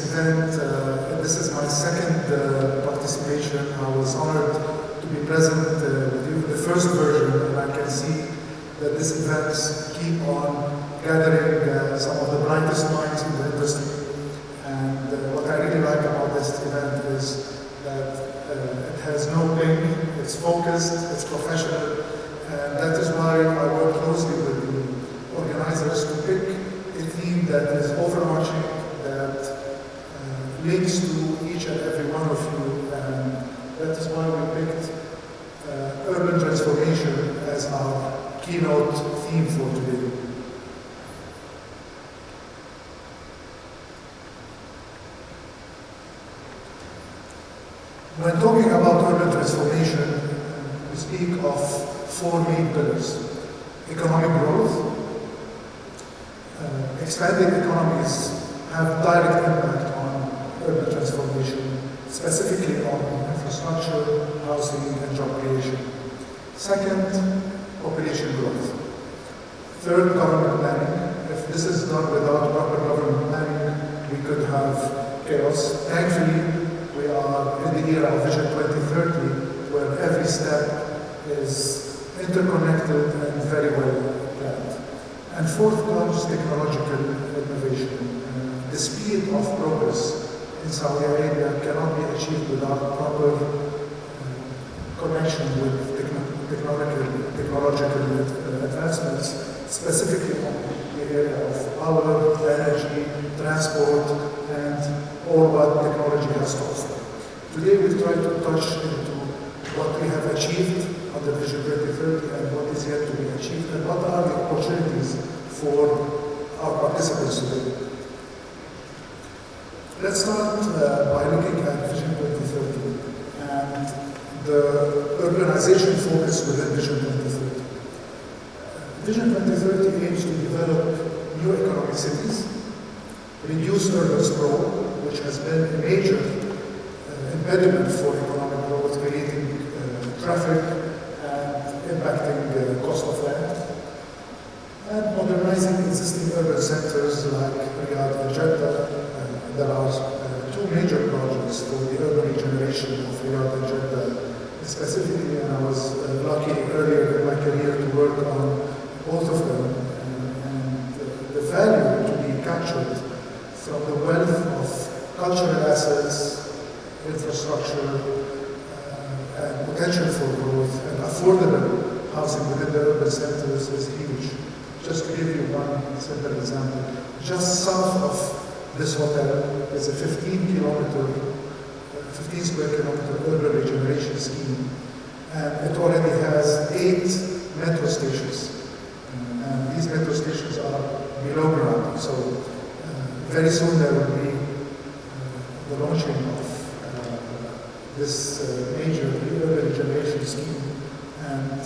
event. This is my second participation. I was honored to be present with you for the first version, and I can see that these events keep on gathering some of the brightest minds in the industry. And what I really like about this event is that it has no ping, it's focused, it's professional, and that is why I work closely with the organizers to pick a theme that is overarching, that links to each and every one of you, and that is why we picked urban transformation as our keynote theme for today. When talking about urban transformation, we speak of four main pillars: economic growth. Expanding economies have direct impact on urban transformation, specifically on infrastructure, housing, and job creation. Second, population growth. Third, government planning. If this is done without proper government planning, we could have chaos. Thankfully, we are in the era of Vision 2030, where every step is interconnected and very well planned. And fourth comes technological innovation. The speed of progress in Saudi Arabia cannot be achieved without proper connection with technological advancements, specifically on the area of power, energy, transport, and all what technology has to offer. Today we try to touch into what we have achieved under Vision 2030 and what is yet to be achieved, and what are the opportunities for our participants today. Let's start by looking at Vision 2030 and the urbanization focus within Vision 2030. Vision 2030 aims to develop new economic cities, reduce urban sprawl, which has been a major impediment for economic growth, creating traffic and impacting cost of land, and modernizing existing urban centers like Riyadh and Jeddah. There are two major projects for the urban regeneration of Riyadh and Jeddah specifically, and I was lucky earlier in my career to work on both of them, and the value to be captured from the wealth of cultural assets, infrastructure, and potential for growth, and affordable housing within the urban centers is huge. Just to give you one simple example, just south of this hotel is a 15 square kilometer urban regeneration scheme, and it already has 8 metro stations. And these metro stations are below ground, so very soon there will be the launching of this major urban regeneration scheme, and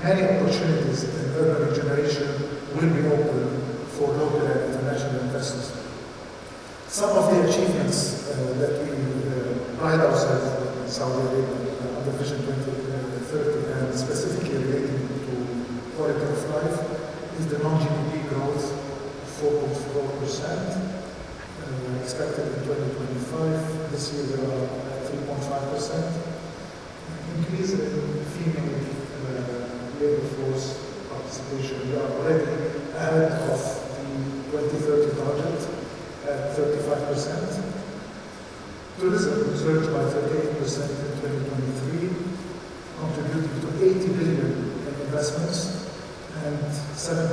many opportunities in urban regeneration will be open for local and international investors. Some of the achievements that we pride ourselves in Saudi Arabia under Vision 2030, and specifically relating to quality of life, is the non-GDP growth of 4.4%, expected in 2025. This year we are at 3.5%. Increase in female labor force participation. We are already ahead of the 2030 target at 35%. Tourism surged by 38% in 2023, contributing to 80 billion in investments and 7%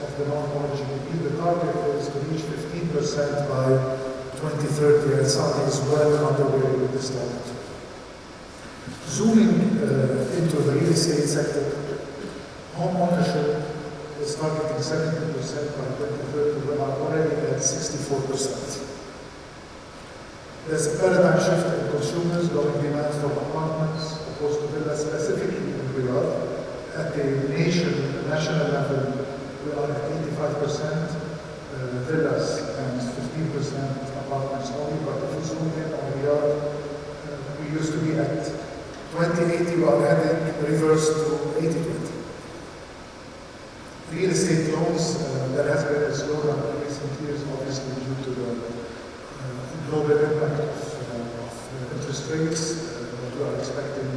of the non-oil GDP. The target is to reach 15% by 2030, and Saudi is well underway with this target. Zooming into the real estate sector, home ownership is targeting 70% by 2030. We are already at 64%. There's a paradigm shift in consumers, growing demand for apartments opposed to villas, specifically in Riyadh. At the national level, we are at 85% villas and 15% apartments only, but if you zoom in on Riyadh, we used to be at 2080, we are heading reverse to 80-20. Real estate loans, there has been a slowdown in recent years, obviously due to the global impact of interest rates, but we are expecting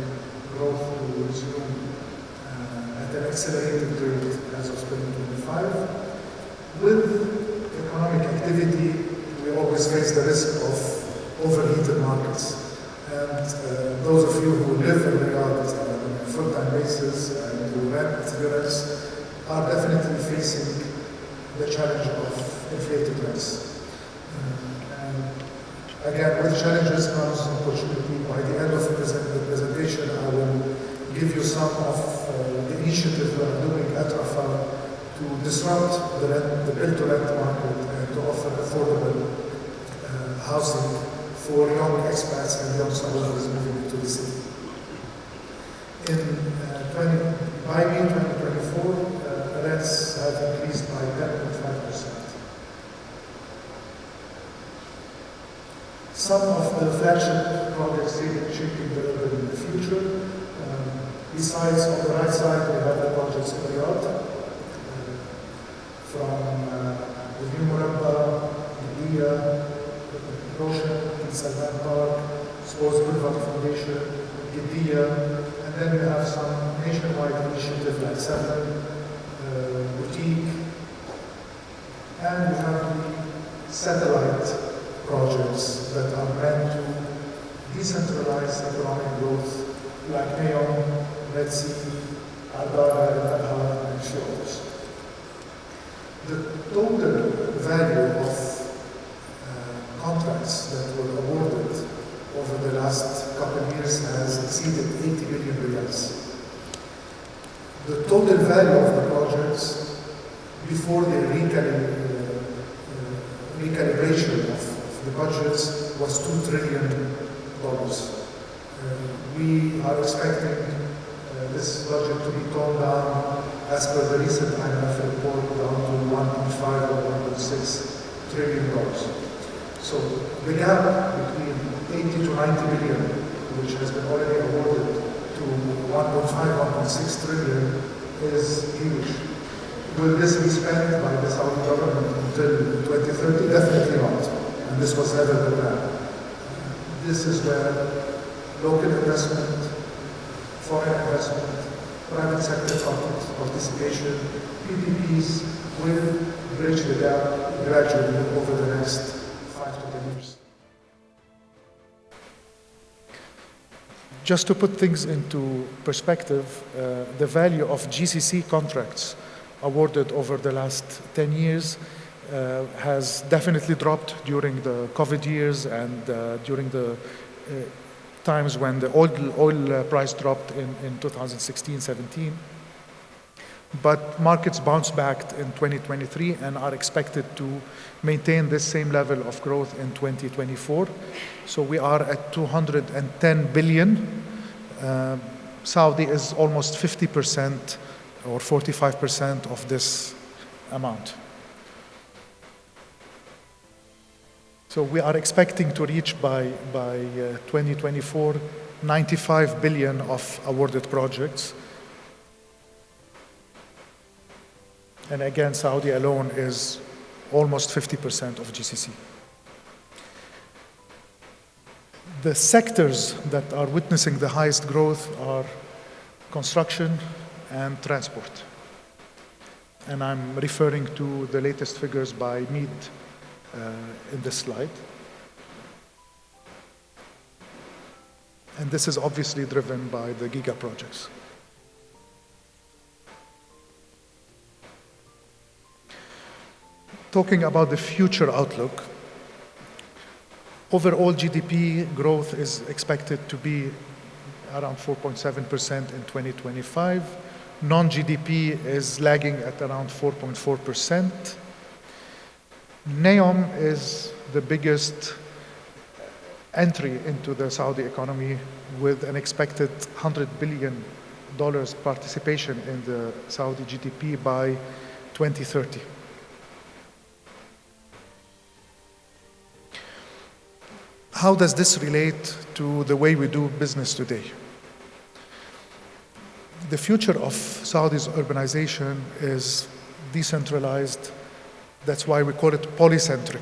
growth to resume at an accelerated rate as of 2025. With economic activity, we always face the risk of overheated markets. And those of you who live in Riyadh on a full-time basis and who rent units are definitely facing the challenge of inflated rents. And again, with challenges comes opportunity. By the end of the presentation, I will give you some of the initiatives we are doing at Rafal to disrupt the build-to-rent market and to offer affordable housing for young expats and young Saudis moving into the city. By mid-2024, rents have increased by 10.5%. Some of the flagship projects shaping the urban future. Besides, on the right side, we have the projects in Riyadh, from the new Murabba, Media, Roshan, Salman Park, Sports Boulevard Foundation, Giddiya, and then we have some nationwide initiatives like Seven, Boutique, and we have the satellite projects that are meant to decentralize economic growth, like NEOM, Red Sea, Al-Dara, Al-Adha, and a few others. The total value of contracts that were awarded over the last couple of years has exceeded 80 billion riyals. The total value of the projects before the recalibration of the budgets was $2 trillion. We are expecting this budget to be toned down as per the recent IMF report down to 1.5 or 1.6 trillion dollars. So the gap between 80 to 90 billion, which has been already awarded, to 1.5, 1.6 trillion is huge. Will this be spent by the Saudi government until 2030? Definitely not. And this was never the plan. This is where local investment, foreign investment, private sector participation, PPPs will bridge the gap gradually over the next 5 to 10 years. Just to put things into perspective, the value of GCC contracts awarded over the last 10 years has definitely dropped during the COVID years and during the times when the oil price dropped in 2016-17. But markets bounced back in 2023 and are expected to maintain this same level of growth in 2024. So we are at 210 billion. Saudi is almost 50% or 45% of this amount. So we are expecting to reach by 2024, 95 billion of awarded projects. And again, Saudi alone is almost 50% of GCC. The sectors that are witnessing the highest growth are construction and transport. And I'm referring to the latest figures by MEED in this slide. And this is obviously driven by the giga projects. Talking about the future outlook, overall GDP growth is expected to be around 4.7% in 2025. Non-GDP is lagging at around 4.4%. NEOM is the biggest entry into the Saudi economy with an expected $100 billion participation in the Saudi GDP by 2030. How does this relate to the way we do business today? The future of Saudi's urbanization is decentralized. That's why we call it polycentric.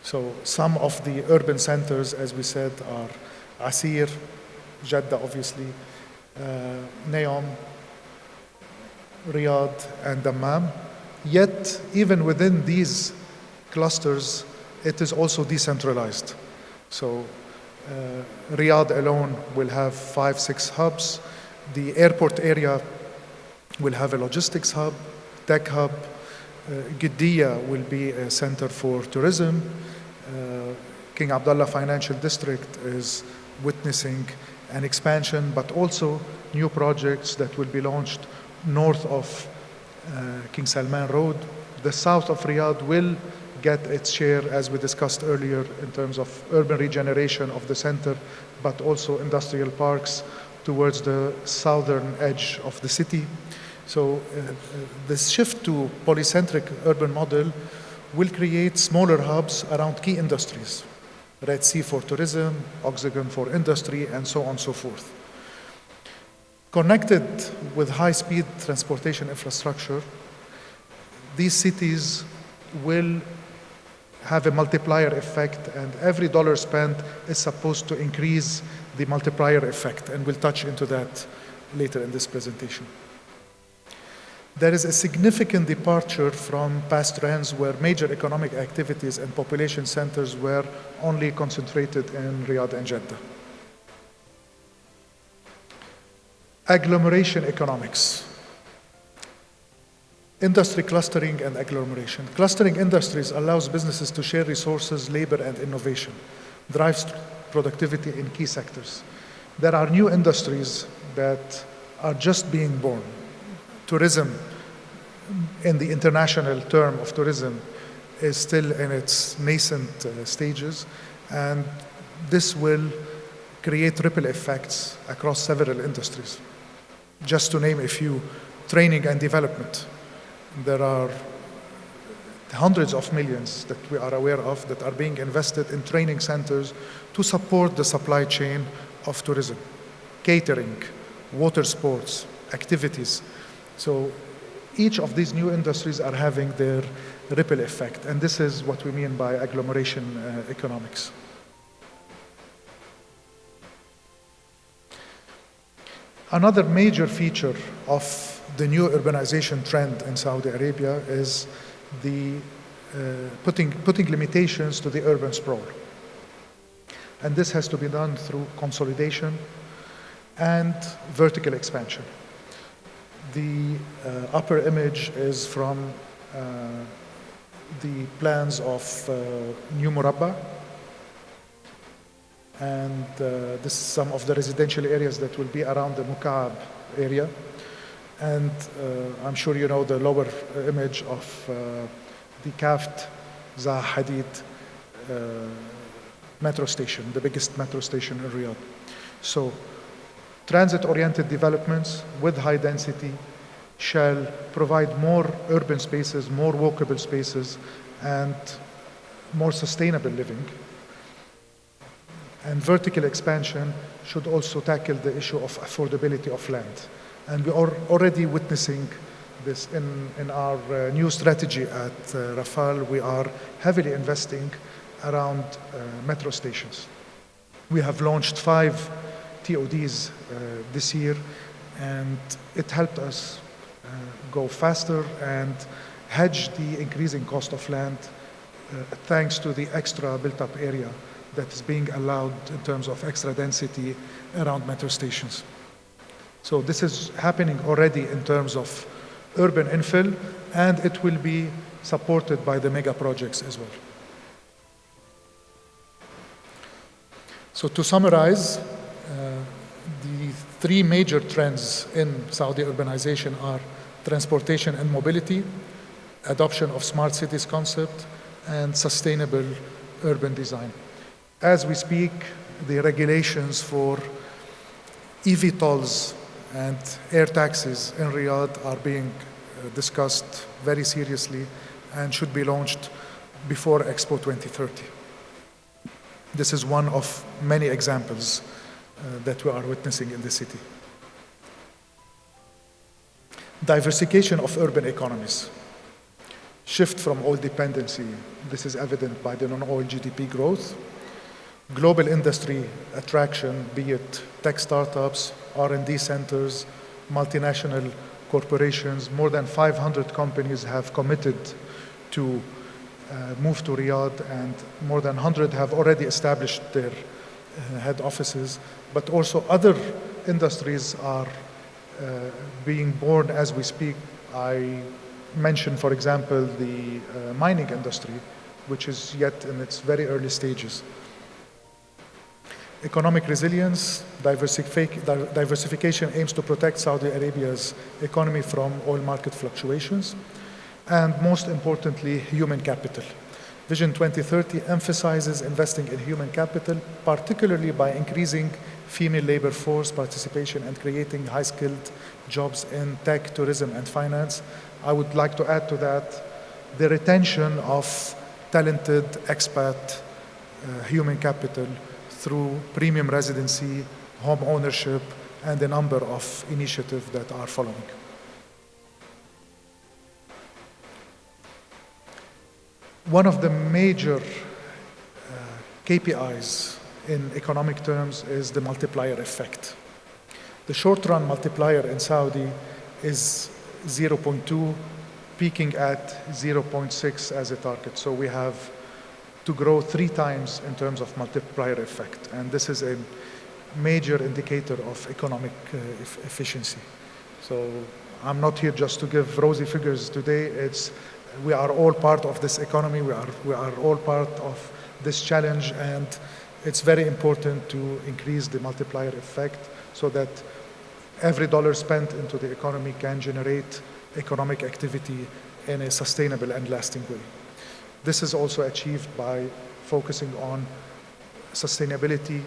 So some of the urban centers, as we said, are Asir, Jeddah, obviously, Neom, Riyadh, and Dammam. Yet, even within these clusters, it is also decentralized. So Riyadh alone will have 5-6 hubs. The airport area will have a logistics hub, tech hub. Qiddiya will be a center for tourism. King Abdullah Financial District is witnessing an expansion, but also new projects that will be launched north of King Salman Road. The south of Riyadh will get its share, as we discussed earlier, in terms of urban regeneration of the center, but also industrial parks towards the southern edge of the city. So this shift to polycentric urban model will create smaller hubs around key industries, Red Sea for tourism, Oxygen for industry, and so on and so forth. Connected with high-speed transportation infrastructure, these cities will have a multiplier effect, and every dollar spent is supposed to increase the multiplier effect, and we'll touch into that later in this presentation. There is a significant departure from past trends where major economic activities and population centers were only concentrated in Riyadh and Jeddah. Agglomeration economics. Industry clustering and agglomeration. Clustering industries allows businesses to share resources, labor, and innovation, drives productivity in key sectors. There are new industries that are just being born. Tourism, in the international term of tourism, is still in its nascent stages, and this will create ripple effects across several industries. Just to name a few, training and development. There are hundreds of millions that we are aware of that are being invested in training centers to support the supply chain of tourism, catering, water sports, activities. So each of these new industries are having their ripple effect, and this is what we mean by agglomeration economics. Another major feature of the new urbanization trend in Saudi Arabia is the putting limitations to the urban sprawl. And this has to be done through consolidation and vertical expansion. The upper image is from the plans of New Murabba, and this is some of the residential areas that will be around the Mukaab area. And I'm sure you know the lower image of the Kaft Zaha Hadid metro station, the biggest metro station in Riyadh. So transit-oriented developments with high density shall provide more urban spaces, more walkable spaces, and more sustainable living. And vertical expansion should also tackle the issue of affordability of land. And we are already witnessing this in our new strategy at Rafal. We are heavily investing around metro stations. We have launched 5 TODs this year, and it helped us go faster and hedge the increasing cost of land thanks to the extra built-up area that is being allowed in terms of extra density around metro stations. So this is happening already in terms of urban infill, and it will be supported by the mega projects as well. So to summarize, the 3 major trends in Saudi urbanization are transportation and mobility, adoption of smart cities concept, and sustainable urban design. As we speak, the regulations for EV tolls and air taxis in Riyadh are being discussed very seriously and should be launched before Expo 2030. This is one of many examples that we are witnessing in the city. Diversification of urban economies. shift from oil dependency. This is evident by the non-oil GDP growth. Global industry attraction, be it tech startups, R&D centers, multinational corporations. More than 500 companies have committed to move to Riyadh, and more than 100 have already established their head offices. But also other industries are being born as we speak. I mentioned, for example, the mining industry, which is yet in its very early stages. Economic resilience, diversification aims to protect Saudi Arabia's economy from oil market fluctuations. And most importantly, human capital. Vision 2030 emphasizes investing in human capital, particularly by increasing female labor force participation and creating high-skilled jobs in tech, tourism, and finance. I would like to add to that the retention of talented expat human capital through premium residency, home ownership, and a number of initiatives that are following. One of the major KPIs in economic terms is the multiplier effect. The short-run multiplier in Saudi is 0.2, peaking at 0.6 as a target. So we have to grow 3 times in terms of multiplier effect. And this is a major indicator of economic efficiency. So I'm not here just to give rosy figures today. We are all part of this economy. We are all part of this challenge, and it's very important to increase the multiplier effect so that every dollar spent into the economy can generate economic activity in a sustainable and lasting way. This is also achieved by focusing on sustainability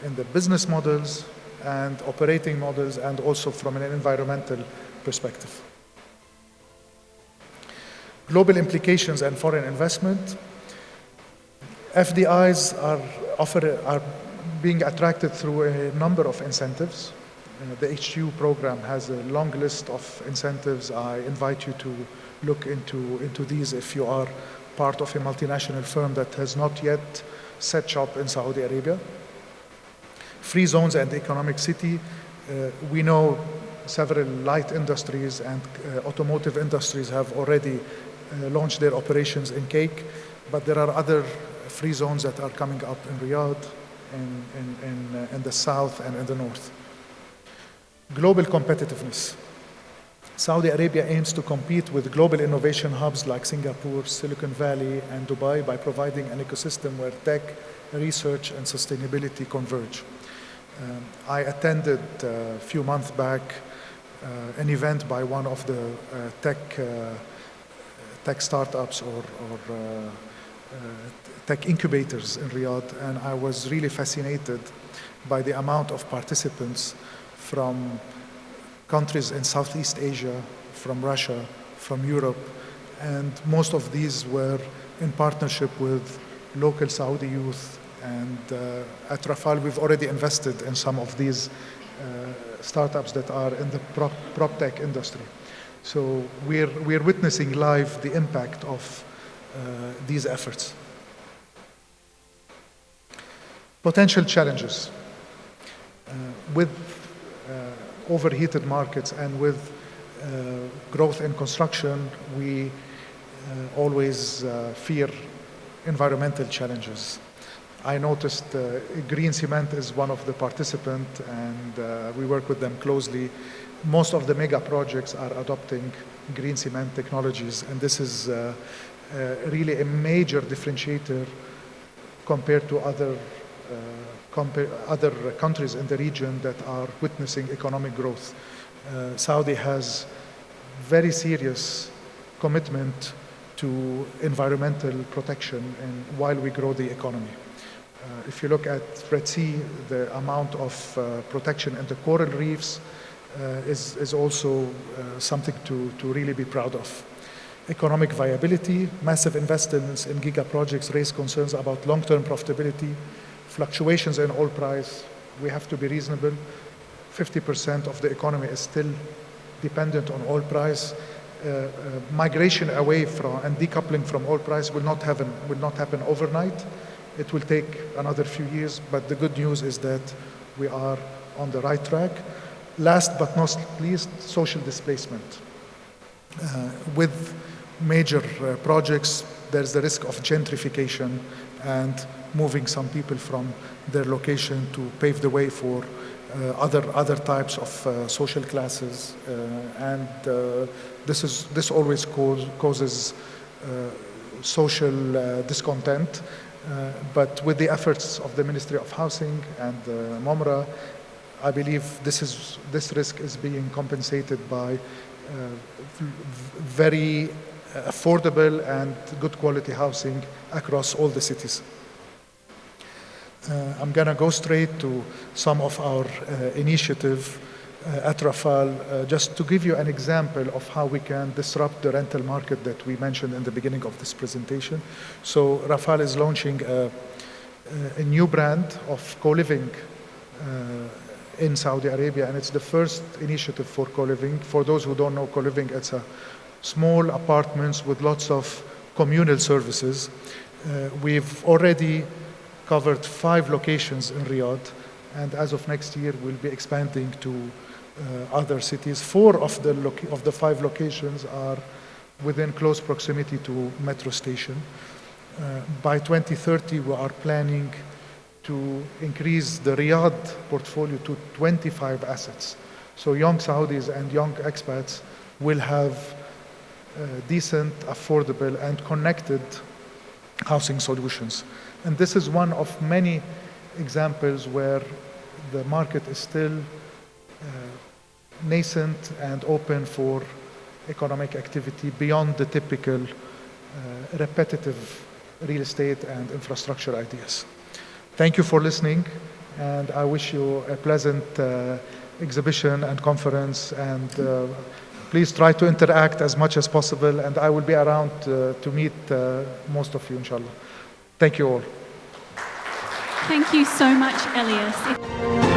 in the business models and operating models, and also from an environmental perspective. Global implications and foreign investment. FDIs are being attracted through a number of incentives. The HTU program has a long list of incentives. I invite you to look into these if you are part of a multinational firm that has not yet set shop in Saudi Arabia. Free zones and economic city. We know several light industries and automotive industries have already launched their operations in Cake, but there are other free zones that are coming up in Riyadh, in the south and in the north. Global competitiveness. Saudi Arabia aims to compete with global innovation hubs like Singapore, Silicon Valley, and Dubai by providing an ecosystem where tech, research, and sustainability converge. I attended a few months back an event by one of the tech startups or tech incubators in Riyadh, and I was really fascinated by the amount of participants from countries in Southeast Asia, from Russia, from Europe, and most of these were in partnership with local Saudi youth. And at Rafal, we've already invested in some of these startups that are in the prop tech industry. So we're witnessing live the impact of these efforts. Potential challenges. With overheated markets and with growth in construction, we always fear environmental challenges. I noticed Green Cement is one of the participants, and we work with them closely. Most of the mega projects are adopting green cement technologies, and this is really a major differentiator compared to other countries in the region that are witnessing economic growth. Saudi has very serious commitment to environmental protection and while we grow the economy. If you look at Red Sea, the amount of protection in the coral reefs is also something to really be proud of. Economic viability, massive investments in giga projects raise concerns about long-term profitability, fluctuations in oil price. We have to be reasonable. 50% of the economy is still dependent on oil price. migration away from and decoupling from oil price will not happen overnight. It will take another few years, but the good news is that we are on the right track. Last but not least, social displacement. With major projects, there's the risk of gentrification and moving some people from their location to pave the way for other types of social classes, and this always causes social discontent. But with the efforts of the Ministry of Housing and MOMRA, I believe this risk is being compensated by very affordable and good quality housing across all the cities. I'm going to go straight to some of our initiative at Rafal, just to give you an example of how we can disrupt the rental market that we mentioned in the beginning of this presentation. So Rafal is launching a new brand of co-living in Saudi Arabia, and it's the first initiative for co-living. For those who don't know, co-living, it's a small apartments with lots of communal services. We've already covered 5 locations in Riyadh, and as of next year, we'll be expanding to other cities. 4 of the 5 locations are within close proximity to metro station. By 2030, we are planning to increase the Riyadh portfolio to 25 assets. So young Saudis and young expats will have decent, affordable, and connected housing solutions. And this is one of many examples where the market is still nascent and open for economic activity beyond the typical repetitive real estate and infrastructure ideas. Thank you for listening, and I wish you a pleasant exhibition and conference, and please try to interact as much as possible, and I will be around to meet most of you, inshallah. Thank you all. Thank you so much, Elias.